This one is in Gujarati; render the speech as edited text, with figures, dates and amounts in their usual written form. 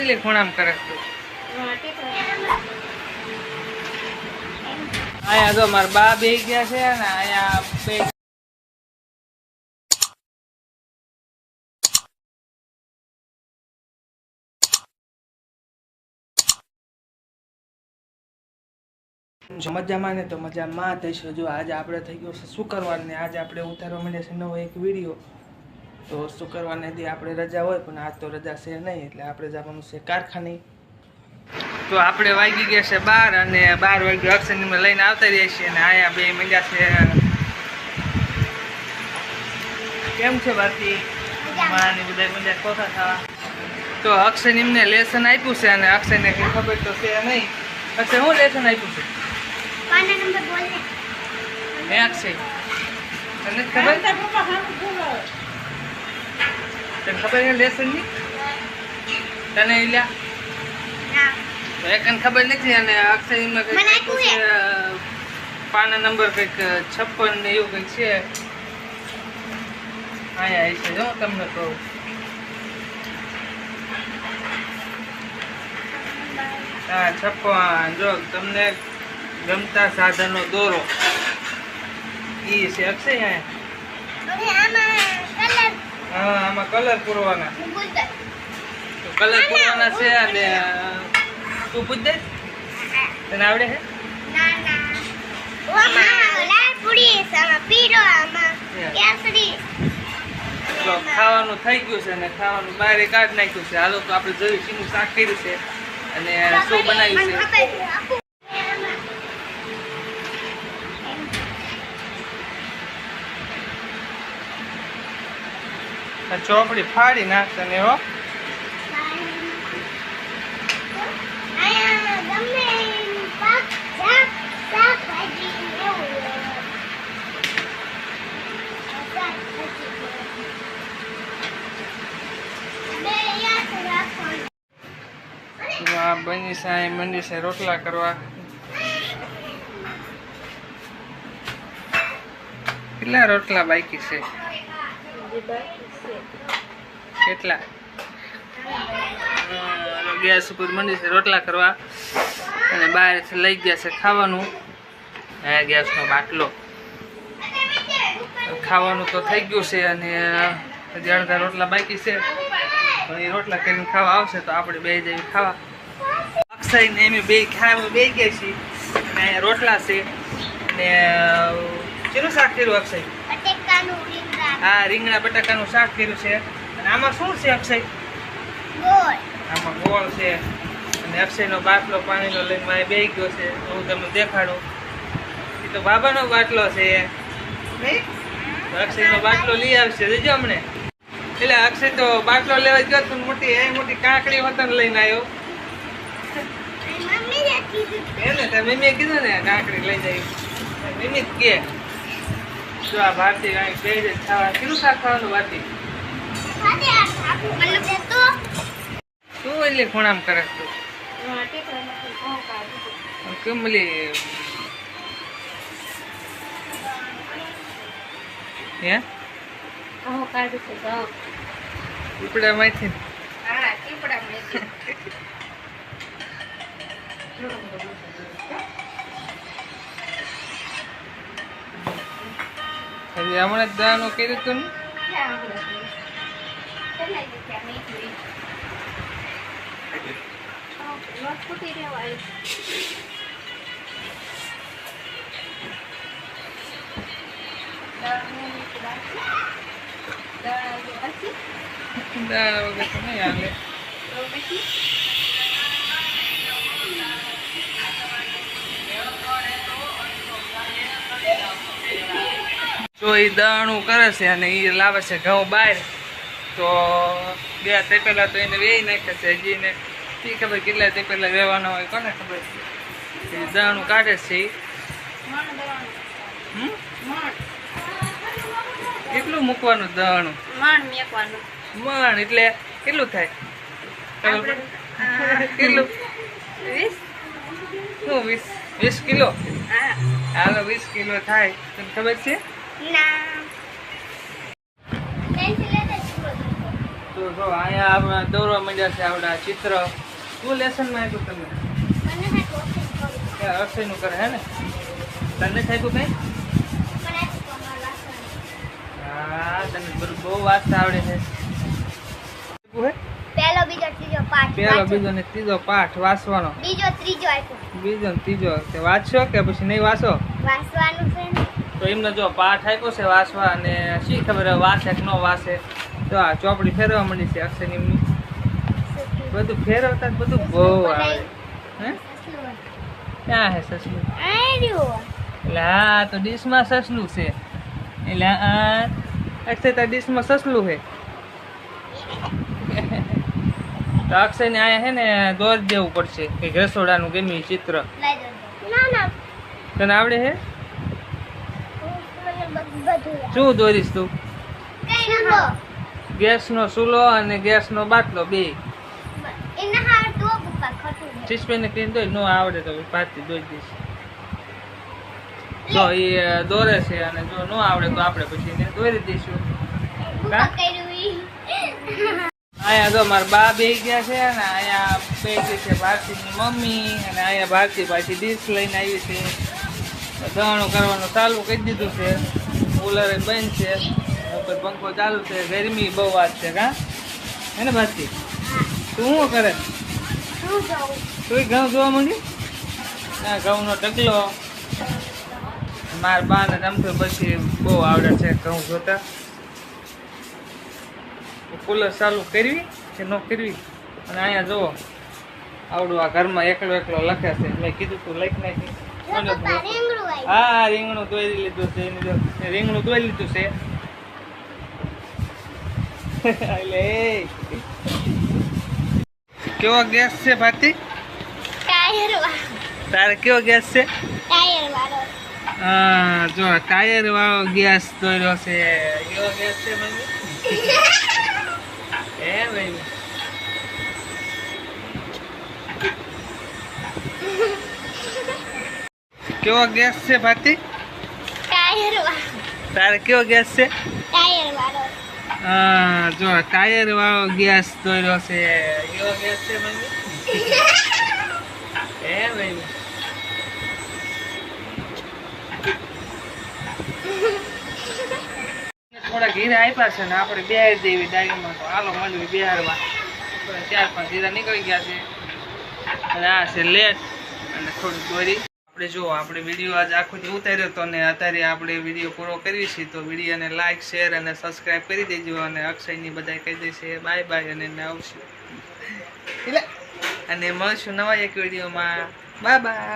એટલે ખૂણામ કરે તું અહીંયા જો મારા બા બેહી ગયા છે ને અહીંયા બે જો મજામાં ને તો મજામાં થઈશું. જો આજે આપણે થઈ ગયો છે શુક્રવાર ને આજે આપણે ઉતારવા માંડ્યા છે નવો એક વિડીયો. તો શુક્રવારને દી આપણે રજા હોય પણ આજ તો રજા છે નહીં એટલે આપણે જવાનું છે કારખાને. તો આપણે વાગી ગયા છે 12 અને 12 વાગે અક્ષયને લઈને આવતા રહીએ છીએ અને અહીંયા બે માંડ્યા છે. કેમ છે બાકી માને બધા મજા કોથા થવા. તો અક્ષય એમને લેસન આપ્યું છે અને અક્ષયને કંઈ ખબર તો છે નહીં. અક્ષય હું લેસન આપ્યું છે? पाना नंबर बोल ले मैं अक्षय तने खबर है लेसन ની તને ઇલા ના તો એકન ખબર નથી અને અક્ષય ને કઈ પાના નંબર કઈક 56 ને એવું કઈક છે. આયા છે જો તમને કહું હા 56 જો તમને ગમતા સાધનો દોરો ઈ છે અક્ષય અહીંયા. હા આમાં કલર પૂરવાના તો કલર પૂરવાના છે અને તું પૂછ દે તને આવડે છે? ના ના ઓમાં લાલ પૂરી સામા પીરો આમાં કેસરી તો ખાવાનું થઈ ગયું છે અને ખાવાનું બહાર કાઢ નાખ્યું છે. હાલો તો આપણે જોયું શીનું શાક કર્યું છે અને શું બનાવ્યું છે. ચોપડી ફાડી નાખશે ને હો. બની સાંઈ મંડી છે રોટલા કરવા. કેટલા રોટલા બાકી છે? કેટલા? ગેસ ઉપર મંડી છે રોટલા કરવા અને બહારથી લઈ ગયા છે ખાવાનું. હા ગેસનો બાટલો ખાવાનું તો થઈ ગયું છે અને હજી અડધા રોટલા બાકી છે. એ રોટલા કરીને ખાવા આવશે તો આપણે બે જઈએ ખાવા. અક્ષય ને એમ બે ખાવા બે ગયા છીએ અને અહીંયા રોટલા છે અને શેનું શાક કર્યું અક્ષય? હા રીંગણા બટાકાનું શાક કર્યું છે. અને આમાં શું છે અક્ષય? ગોળ. આમાં ગોળ છે અને અક્ષયનો બાટલો પાણીનો લઈને મારે બેસી ગયો છે. હું તમને દેખાડું. એ તો બાબાનો બાટલો છે નહીં? અક્ષયનો બાટલો લઈ આવશે જોજો હમણે. એટલે અક્ષય તો બાટલો લેવા ગયો તો મોટી કાંકડી વતન લઈને આવ્યો. એને તાર મમ્મીએ કીધું ને કાંકડી લઈ જાય. મમ્મી જ કે જો આ ભારતી કાંઈક બે જ ખાવા. કેટલું શાક ખાવાનું ભારતી? તું એટલે ખૂણામ કરે તું કમલી હે પીપડા માંથી હમણાં દાનું કર્યું તું ને દાળ વગર તો નહીં હાલે. જો એ દાણું કરે છે અને એ લાવે છે ઘઉં બહાર. તો બે તે પહેલા તો એને વેઈ નાખે છે. હજી એને ખબર કેટલા તે પહેલા વેવાના હોય કોને ખબર છે. દાણું કાઢે છે. કેટલું મૂકવાનું દાણું? મણ એટલે કેટલું થાય? કેટલું? 20 કિલો. હાલો 20 કિલો થાય. તને ખબર છે? તો જો અહીંયા આપણે દોરવા માંડ્યા છે આવડા ચિત્ર શું લેસનમાં આપ્યું તમે મને હે કોફી કરું ત્યાં અક્ષયનું કરે હે ને તને થાય કઈ મને આ કમર વાસણ હા તને બહુ વાંચતા આવડે છે પહેલો બીજો ત્રીજો પાઠ પેલો વાંચો. બીજો ને ત્રીજો પાઠ વાંચવાનો બીજો ત્રીજો આપ્યો બીજો ને ત્રીજો તે વાંચશો કે પછી નહીં વાંચો વાંચવાનું છે ને તો એમને જો પાઠ આપ્યો છે વાંચવા અને શી ખબર હવે વાંચે કે ન વાંચે તો આ ચોપડી ફેરવા માંડી છે અક્ષયની એમની. બધું ફેરવતા જ બધું બહુ આવે હે ક્યાં હે સસલું એટલે હા તો ડીશમાં સસલું છે એટલે આ અક્ષય તો ડીશમાં સસલું છે તો અક્ષયને આયા હે ને દોર દેવું પડશે કે રસોડાનું ગમે ઈ ચિત્ર ના ના તને આવડે હે મને બધું શું દોરીશ તું કઈ ના ગેસનો ચૂલો અને ગેસનો બાટલો બે એના હાર તો પપ્પા ખટું ચીસપેને ક્લીન દોઈ ન આવડે તો પાછી દોઈ દઈશ જો એ દોરે છે અને જો ન આવડે તો આપણે પછી એને દોરી દઈશું બુકા કર્યું ઈ અહીંયા જો મારા બા બે ગયા છે અને અહીંયા બે ગઈ છે ભારતીની મમ્મી અને અહીંયા ભારતી પાછી ડીશ લઈને આવી છે દવાણું કરવાનું ચાલુ કરી દીધું છે કુલર બંધ છે ઉપર પંખો ચાલુ છે ગરમી બહુ વાત છે કા હે ને ભારતી તું શું કરે શું જાઉં તું ઘઉં જોવા માંડી ના ઘઉંનો ઢગલો મારા બાને રમતો પછી બહુ આવડે છે ઘઉં જોતા કુલર ચાલુ કરવી કે ન કરવી અને અહીંયા જુઓ આવડું આ ઘરમાં એકલો એકલો લખે છે મેં કીધું તું લખી નાખી કોને પપ્પા રેંગણું આવી હા રીંગણું દોરી લીધું છે એની જો રીંગણું દોરી લીધું છે એટલે કેવો ગેસ છે ભારતી ટાયર વાળો તારે કેવો ગેસ છે ટાયર વાળો હા જો ટાયર વાળો ગેસ દોર્યો છે કેવો ગેસ છે મમ્મી એ ભાઈ કેવો ગેસ છે ભારતી ટાયર વાળો તારે કેવો ગેસ છે ટાયર વાળો હા જો ટાયર વાળો ગેસ દોર્યો છે કેવો ગેસ છે મમ્મી એ ભાઈ થોડા ઘીરા આપ્યા છે ને આપણે બેહાર દેવી ડાળીમાં તો હાલો મળવી બિહારમાં 4-5 ઘીરા નીકળી ગયા છે અને આ છે લેટ અને થોડી દોરી આપણે જો આપણે વિડીયો આજ આખો ઉતાર્યો હતો ને અત્યારે આપણે વિડીયો પૂરો કરીએ છીએ તો વિડીયોને લાઇક શેર અને સબસ્ક્રાઈબ કરી દેજો અને અક્ષયની બધા કહી દેશે બાય બાય અને એને આવશું એટલે અને મળશું નવા એક વિડીયોમાં બાય બાય.